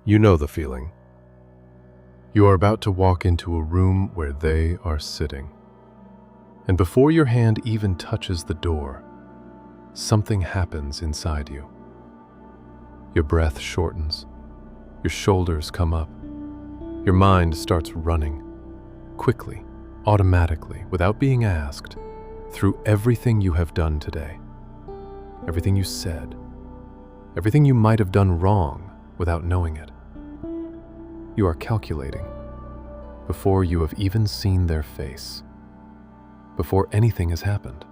You know the feeling. You are about to walk into a room where they are sitting. And before your hand even touches the door, something happens inside you. Your breath shortens. Your shoulders come up. Your mind starts running, quickly, automatically, without being asked, through everything you have done today. Everything you said. Everything you might have done wrong without knowing it. You are calculating before you have even seen their face, before anything has happened.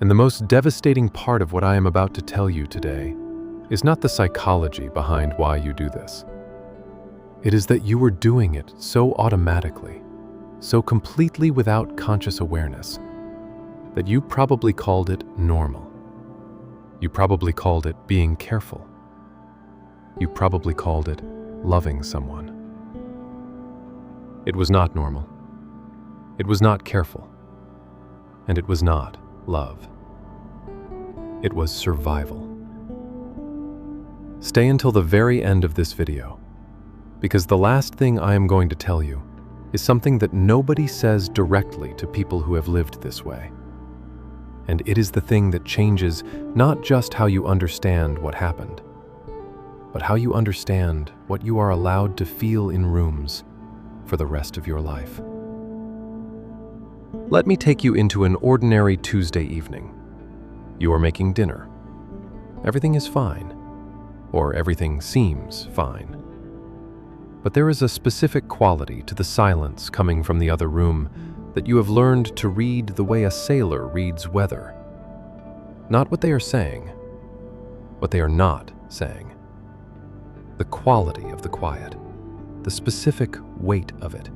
And the most devastating part of what I am about to tell you today is not the psychology behind why you do this. It is that you were doing it so automatically, so completely without conscious awareness, that you probably called it normal. You probably called it being careful. You probably called it loving someone. It was not normal. It was not careful. And it was not love. It was survival. Stay until the very end of this video, because the last thing I am going to tell you is something that nobody says directly to people who have lived this way. And it is the thing that changes not just how you understand what happened, but how you understand what you are allowed to feel in rooms for the rest of your life. Let me take you into an ordinary Tuesday evening. You are making dinner. Everything is fine, or everything seems fine. But there is a specific quality to the silence coming from the other room that you have learned to read the way a sailor reads weather. Not what they are saying, what they are not saying. The quality of the quiet, the specific weight of it.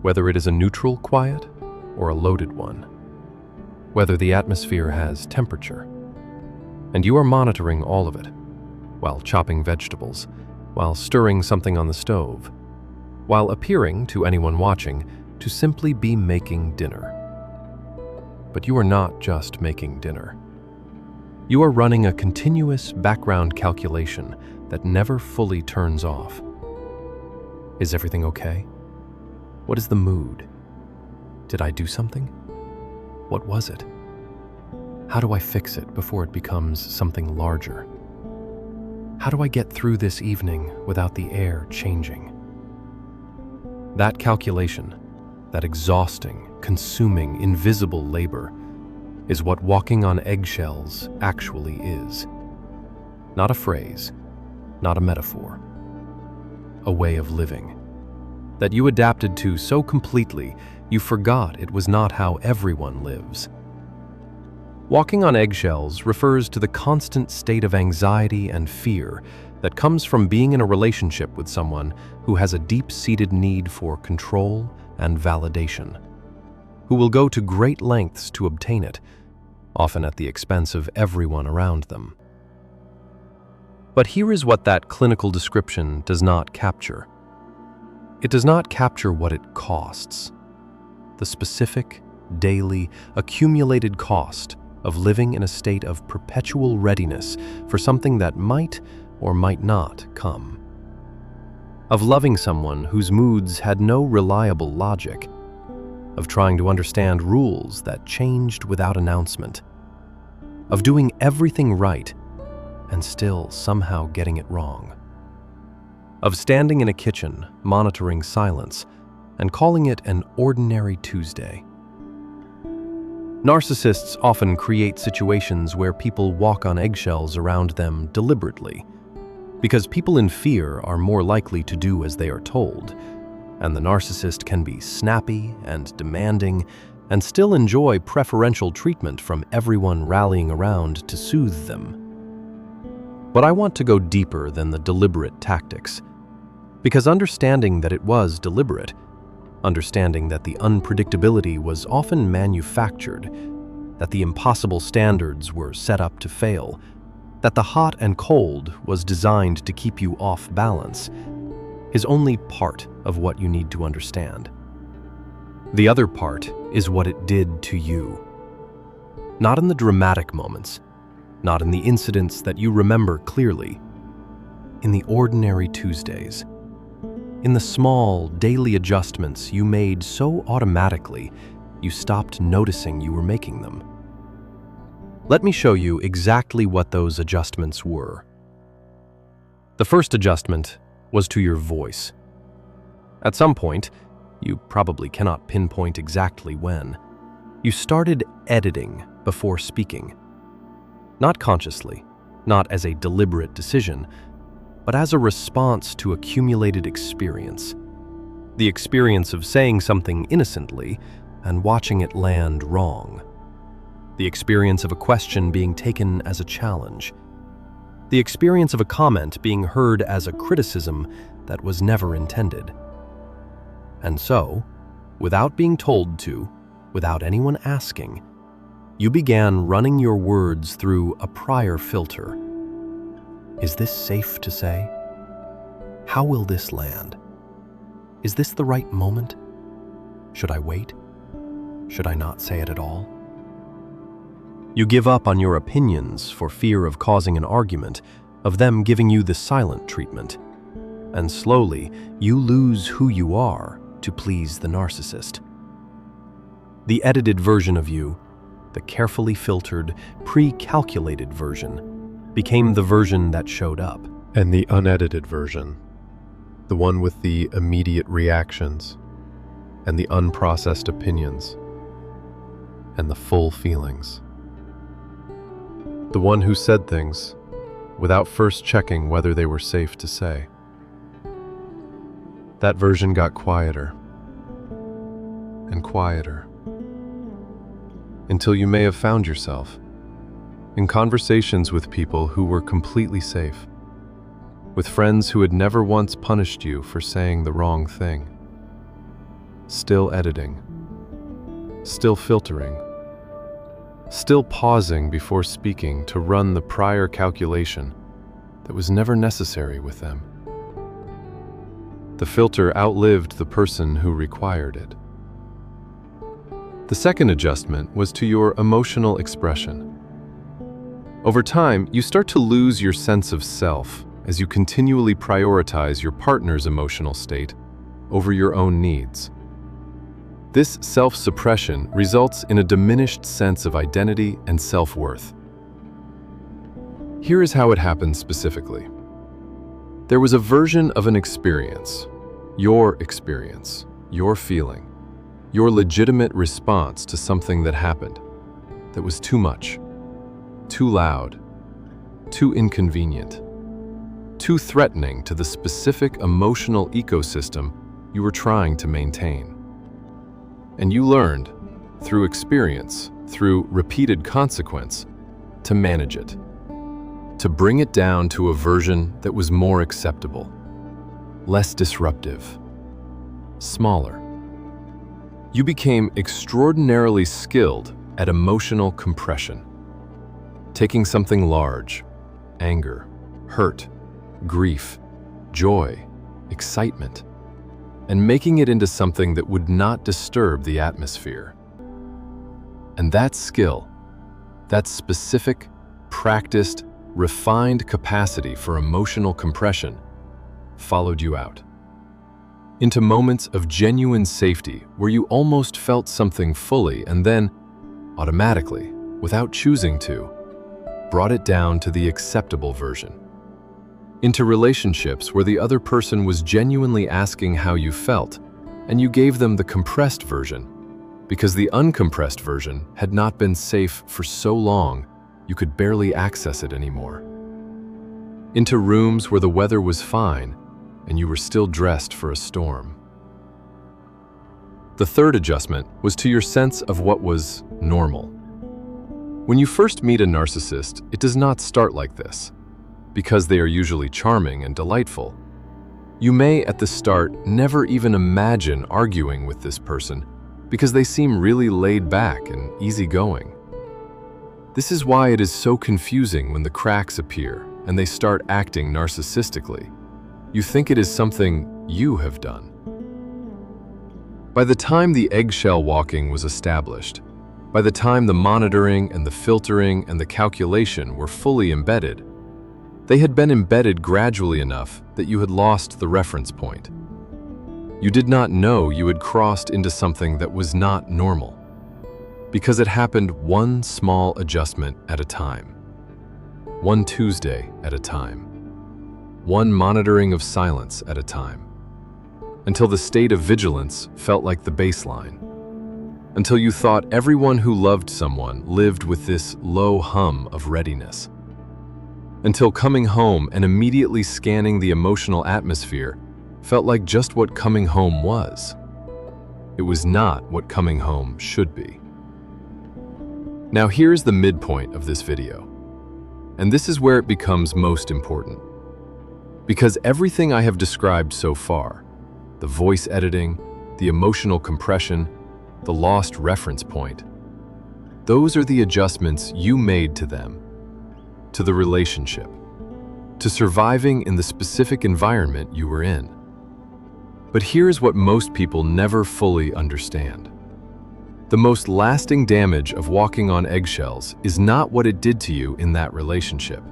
Whether it is a neutral quiet or a loaded one. Whether the atmosphere has temperature. And you are monitoring all of it, while chopping vegetables, while stirring something on the stove, while appearing to anyone watching to simply be making dinner. But you are not just making dinner. You are running a continuous background calculation that never fully turns off. Is everything okay? What is the mood? Did I do something? What was it? How do I fix it before it becomes something larger? How do I get through this evening without the air changing? That calculation, that exhausting, consuming, invisible labor, is what walking on eggshells actually is. Not a phrase, not a metaphor. A way of living that you adapted to so completely you forgot it was not how everyone lives. Walking on eggshells refers to the constant state of anxiety and fear that comes from being in a relationship with someone who has a deep-seated need for control and validation, who will go to great lengths to obtain it, often at the expense of everyone around them. But here is what that clinical description does not capture. It does not capture what it costs. The specific, daily, accumulated cost of living in a state of perpetual readiness for something that might or might not come. Of loving someone whose moods had no reliable logic. Of trying to understand rules that changed without announcement. Of doing everything right and still somehow getting it wrong. Of standing in a kitchen, monitoring silence, and calling it an ordinary Tuesday. Narcissists often create situations where people walk on eggshells around them deliberately, because people in fear are more likely to do as they are told, and the narcissist can be snappy and demanding and still enjoy preferential treatment from everyone rallying around to soothe them. But I want to go deeper than the deliberate tactics, because understanding that it was deliberate, understanding that the unpredictability was often manufactured, that the impossible standards were set up to fail, that the hot and cold was designed to keep you off balance, is only part of what you need to understand. The other part is what it did to you. Not in the dramatic moments, not in the incidents that you remember clearly, in the ordinary Tuesdays, in the small, daily adjustments you made so automatically you stopped noticing you were making them. Let me show you exactly what those adjustments were. The first adjustment was to your voice. At some point, you probably cannot pinpoint exactly when, you started editing before speaking. Not consciously, not as a deliberate decision, but as a response to accumulated experience. The experience of saying something innocently and watching it land wrong. The experience of a question being taken as a challenge. The experience of a comment being heard as a criticism that was never intended. And so, without being told to, without anyone asking, you began running your words through a prior filter. Is this safe to say? How will this land? Is this the right moment? Should I wait? Should I not say it at all? You give up on your opinions for fear of causing an argument, of them giving you the silent treatment. And slowly, you lose who you are to please the narcissist. The edited version of you, the carefully filtered, pre-calculated version, became the version that showed up. And the unedited version, the one with the immediate reactions, and the unprocessed opinions, and the full feelings. The one who said things without first checking whether they were safe to say. That version got quieter and quieter until you may have found yourself in conversations with people who were completely safe, with friends who had never once punished you for saying the wrong thing, still editing, still filtering, still pausing before speaking to run the prior calculation that was never necessary with them. The filter outlived the person who required it. The second adjustment was to your emotional expression. Over time, you start to lose your sense of self as you continually prioritize your partner's emotional state over your own needs. This self-suppression results in a diminished sense of identity and self-worth. Here is how it happens specifically. There was a version of an experience, your feeling, your legitimate response to something that happened, that was too much, too loud, too inconvenient, too threatening to the specific emotional ecosystem you were trying to maintain. And you learned, through experience, through repeated consequence, to manage it, to bring it down to a version that was more acceptable, less disruptive, smaller. You became extraordinarily skilled at emotional compression, taking something large, anger, hurt, grief, joy, excitement, and making it into something that would not disturb the atmosphere. And that skill, that specific, practiced, refined capacity for emotional compression, followed you out into moments of genuine safety where you almost felt something fully and then, automatically, without choosing to, brought it down to the acceptable version. Into relationships where the other person was genuinely asking how you felt, and you gave them the compressed version, because the uncompressed version had not been safe for so long you could barely access it anymore. Into rooms where the weather was fine, and you were still dressed for a storm. The third adjustment was to your sense of what was normal. When you first meet a narcissist, it does not start like this. Because they are usually charming and delightful, you may at the start never even imagine arguing with this person because they seem really laid back and easygoing. This is why it is so confusing when the cracks appear and they start acting narcissistically. You think it is something you have done. By the time the eggshell walking was established, by the time the monitoring and the filtering and the calculation were fully embedded, They had been embedded gradually enough that you had lost the reference point. You did not know you had crossed into something that was not normal, because it happened one small adjustment at a time, one Tuesday at a time, one monitoring of silence at a time, until the state of vigilance felt like the baseline, until you thought everyone who loved someone lived with this low hum of readiness, until coming home and immediately scanning the emotional atmosphere felt like just what coming home was. It was not what coming home should be. Now here's the midpoint of this video, and this is where it becomes most important. Because everything I have described so far, the voice editing, the emotional compression, the lost reference point, those are the adjustments you made to them, to the relationship, to surviving in the specific environment you were in. But here's what most people never fully understand. The most lasting damage of walking on eggshells is not what it did to you in that relationship.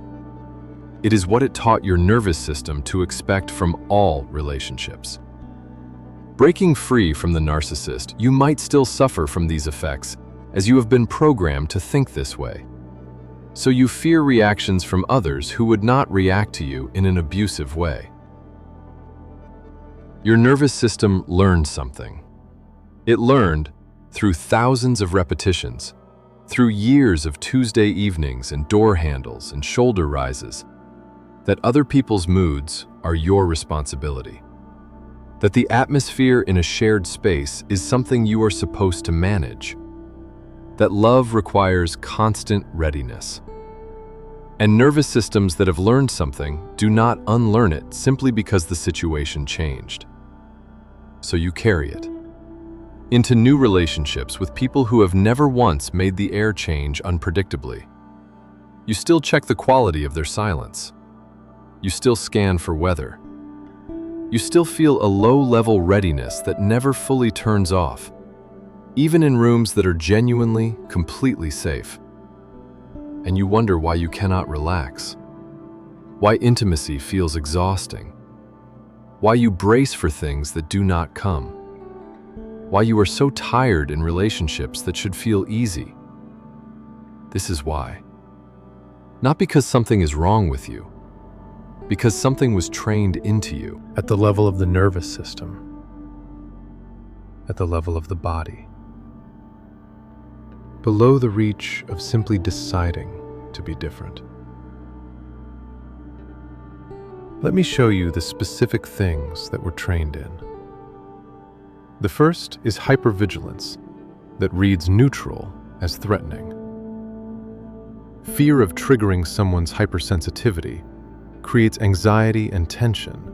It is what it taught your nervous system to expect from all relationships. Breaking free from the narcissist, you might still suffer from these effects as you have been programmed to think this way. So you fear reactions from others who would not react to you in an abusive way. Your nervous system learned something. It learned, through thousands of repetitions, through years of Tuesday evenings and door handles and shoulder rises, that other people's moods are your responsibility. That the atmosphere in a shared space is something you are supposed to manage. That love requires constant readiness. And nervous systems that have learned something do not unlearn it simply because the situation changed. So you carry it into new relationships with people who have never once made the air change unpredictably. You still check the quality of their silence. You still scan for weather. You still feel a low-level readiness that never fully turns off, even in rooms that are genuinely, completely safe. And you wonder why you cannot relax, why intimacy feels exhausting, why you brace for things that do not come, why you are so tired in relationships that should feel easy. This is why. Not because something is wrong with you, because something was trained into you. At the level of the nervous system, at the level of the body, below the reach of simply deciding to be different. Let me show you the specific things that we're trained in. The first is hypervigilance, that reads neutral as threatening. Fear of triggering someone's hypersensitivity creates anxiety and tension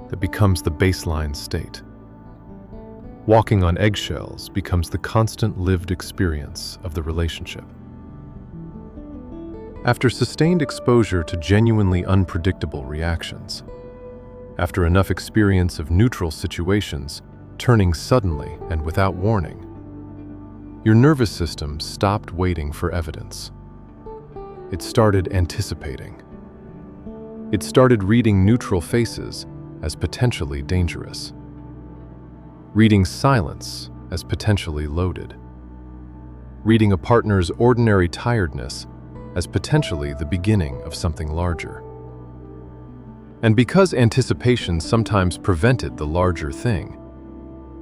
that becomes the baseline state. Walking on eggshells becomes the constant lived experience of the relationship. After sustained exposure to genuinely unpredictable reactions, after enough experience of neutral situations turning suddenly and without warning, your nervous system stopped waiting for evidence. It started anticipating. It started reading neutral faces as potentially dangerous, reading silence as potentially loaded, reading a partner's ordinary tiredness as potentially the beginning of something larger. And because anticipation sometimes prevented the larger thing,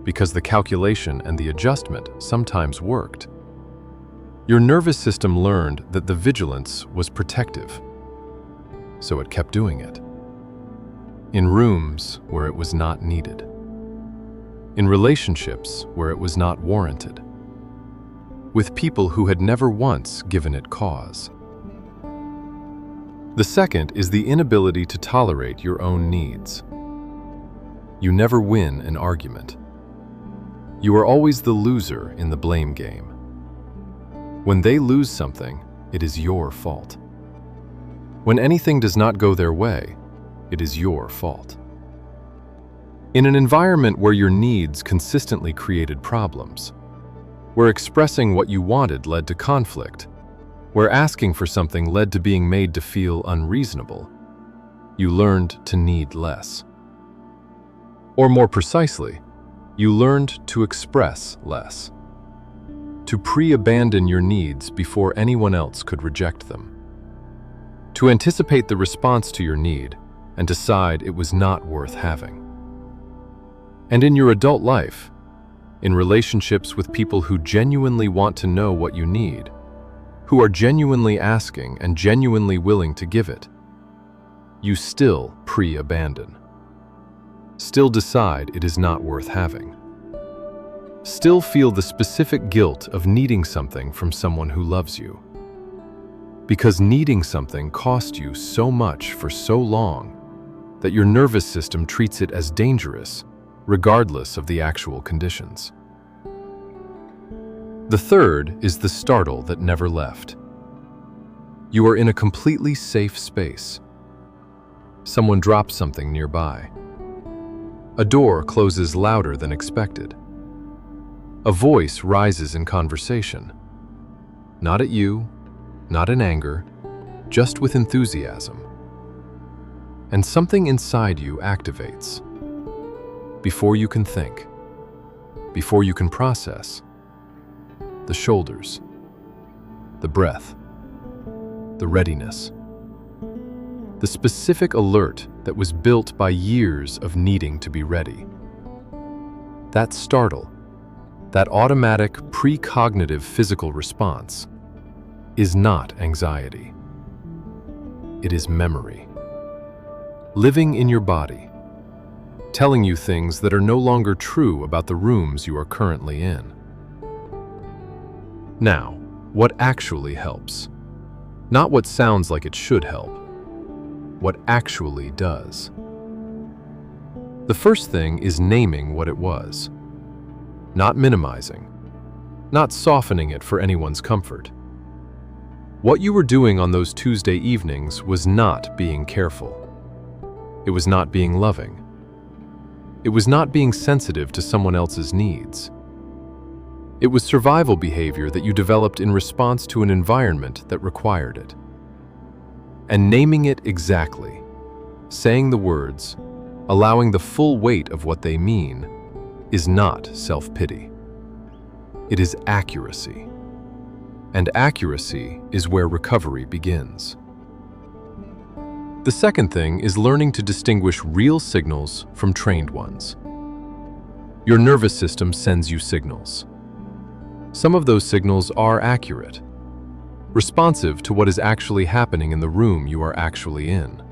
because the calculation and the adjustment sometimes worked, your nervous system learned that the vigilance was protective. So it kept doing it. In rooms where it was not needed. In relationships where it was not warranted. With people who had never once given it cause. The second is the inability to tolerate your own needs. You never win an argument. You are always the loser in the blame game. When they lose something, it is your fault. When anything does not go their way, it is your fault. In an environment where your needs consistently created problems, where expressing what you wanted led to conflict, where asking for something led to being made to feel unreasonable, you learned to need less. Or more precisely, you learned to express less. To pre-abandon your needs before anyone else could reject them. To anticipate the response to your need and decide it was not worth having. And in your adult life, in relationships with people who genuinely want to know what you need, who are genuinely asking and genuinely willing to give it, you still pre-abandon. Still decide it is not worth having. Still feel the specific guilt of needing something from someone who loves you. Because needing something cost you so much for so long that your nervous system treats it as dangerous, regardless of the actual conditions. The third is the startle that never left. You are in a completely safe space. Someone drops something nearby. A door closes louder than expected. A voice rises in conversation. Not at you, not in anger, just with enthusiasm. And something inside you activates. Before you can think, before you can process, the shoulders, the breath, the readiness, the specific alert that was built by years of needing to be ready. That startle, that automatic precognitive physical response, is not anxiety. It is memory. Living in your body, telling you things that are no longer true about the rooms you are currently in. Now, what actually helps? Not what sounds like it should help. What actually does. The first thing is naming what it was. Not minimizing. Not softening it for anyone's comfort. What you were doing on those Tuesday evenings was not being careful. It was not being loving. It was not being sensitive to someone else's needs. It was survival behavior that you developed in response to an environment that required it. And naming it exactly, saying the words, allowing the full weight of what they mean, is not self-pity. It is accuracy. And accuracy is where recovery begins. The second thing is learning to distinguish real signals from trained ones. Your nervous system sends you signals. Some of those signals are accurate, responsive to what is actually happening in the room you are actually in.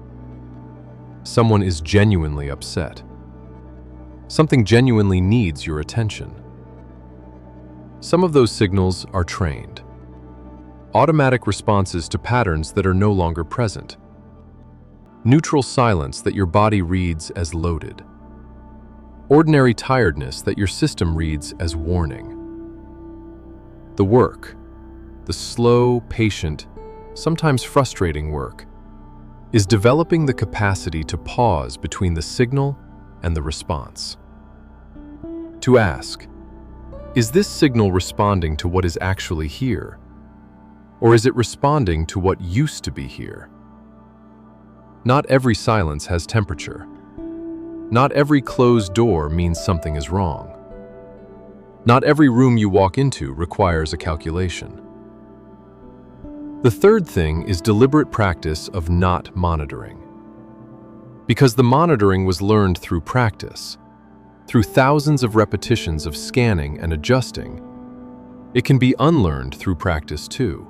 Someone is genuinely upset. Something genuinely needs your attention. Some of those signals are trained. Automatic responses to patterns that are no longer present. Neutral silence that your body reads as loaded. Ordinary tiredness that your system reads as warning. The work, the slow, patient, sometimes frustrating work, is developing the capacity to pause between the signal and the response. To ask, is this signal responding to what is actually here? Or is it responding to what used to be here? Not every silence has temperature. Not every closed door means something is wrong. Not every room you walk into requires a calculation. The third thing is deliberate practice of not monitoring. Because the monitoring was learned through practice, through thousands of repetitions of scanning and adjusting, it can be unlearned through practice too.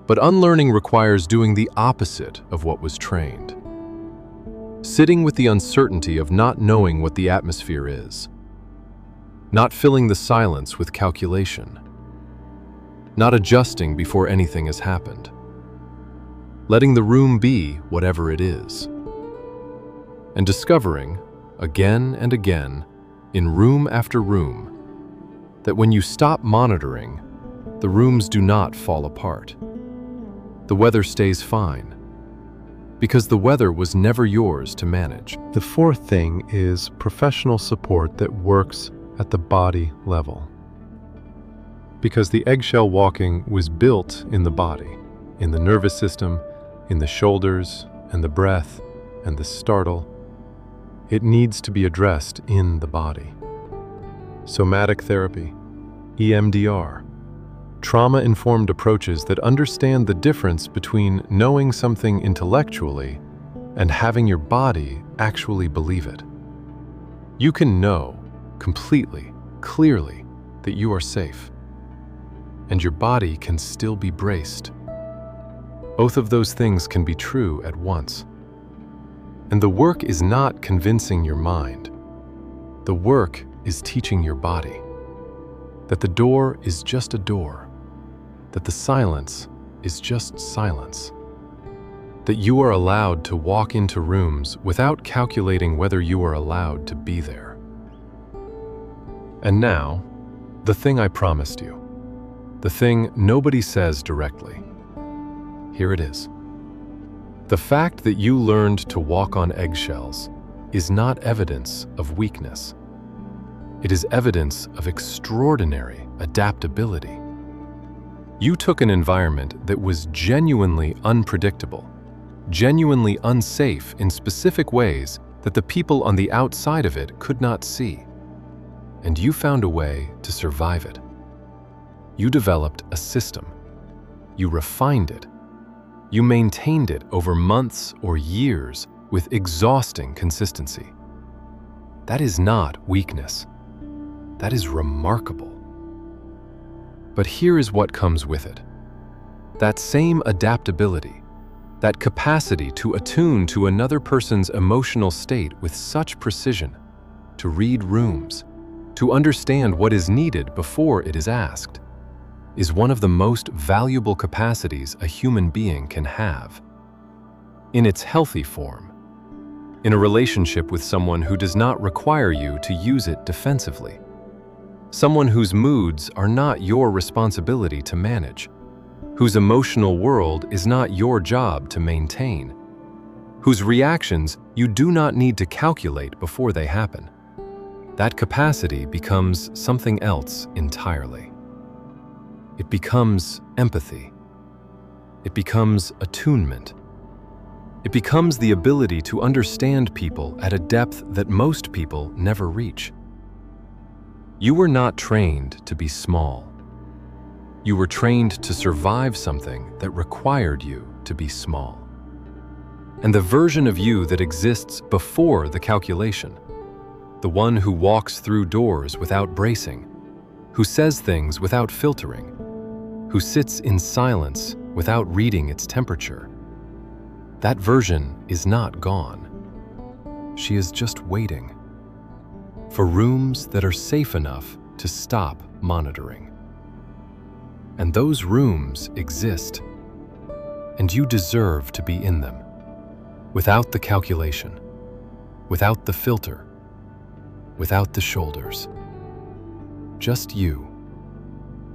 But unlearning requires doing the opposite of what was trained. Sitting with the uncertainty of not knowing what the atmosphere is. Not filling the silence with calculation. Not adjusting before anything has happened. Letting the room be whatever it is. And discovering, again and again, in room after room, that when you stop monitoring, the rooms do not fall apart. The weather stays fine, because the weather was never yours to manage. The fourth thing is professional support that works at the body level. Because the eggshell walking was built in the body, in the nervous system, in the shoulders, and the breath and the startle, it needs to be addressed in the body. Somatic therapy, EMDR, trauma-informed approaches that understand the difference between knowing something intellectually and having your body actually believe it. You can know completely, clearly, that you are safe, and your body can still be braced. Both of those things can be true at once. And the work is not convincing your mind. The work is teaching your body that the door is just a door, that the silence is just silence, that you are allowed to walk into rooms without calculating whether you are allowed to be there. And now, the thing I promised you, the thing nobody says directly. Here it is. The fact that you learned to walk on eggshells is not evidence of weakness. It is evidence of extraordinary adaptability. You took an environment that was genuinely unpredictable, genuinely unsafe in specific ways that the people on the outside of it could not see, and you found a way to survive it. You developed a system. You refined it. You maintained it over months or years with exhausting consistency. That is not weakness. That is remarkable. But here is what comes with it. That same adaptability, that capacity to attune to another person's emotional state with such precision, to read rooms, to understand what is needed before it is asked, is one of the most valuable capacities a human being can have. In its healthy form, in a relationship with someone who does not require you to use it defensively, someone whose moods are not your responsibility to manage, whose emotional world is not your job to maintain, whose reactions you do not need to calculate before they happen. That capacity becomes something else entirely. It becomes empathy. It becomes attunement. It becomes the ability to understand people at a depth that most people never reach. You were not trained to be small. You were trained to survive something that required you to be small. And the version of you that exists before the calculation, the one who walks through doors without bracing, who says things without filtering, who sits in silence without reading its temperature, that version is not gone. She is just waiting for rooms that are safe enough to stop monitoring. And those rooms exist, and you deserve to be in them, without the calculation, without the filter, without the shoulders. Just you,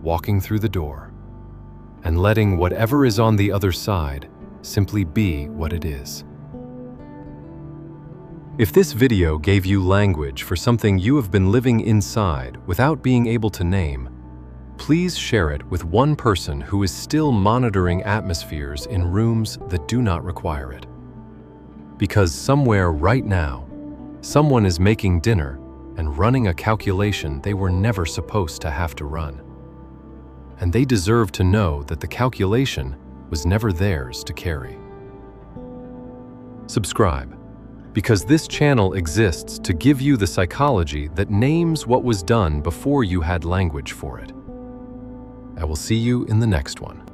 walking through the door, and letting whatever is on the other side simply be what it is. If this video gave you language for something you have been living inside without being able to name, please share it with one person who is still monitoring atmospheres in rooms that do not require it. Because somewhere right now, someone is making dinner and running a calculation they were never supposed to have to run. And they deserve to know that the calculation was never theirs to carry. Subscribe, because this channel exists to give you the psychology that names what was done before you had language for it. I will see you in the next one.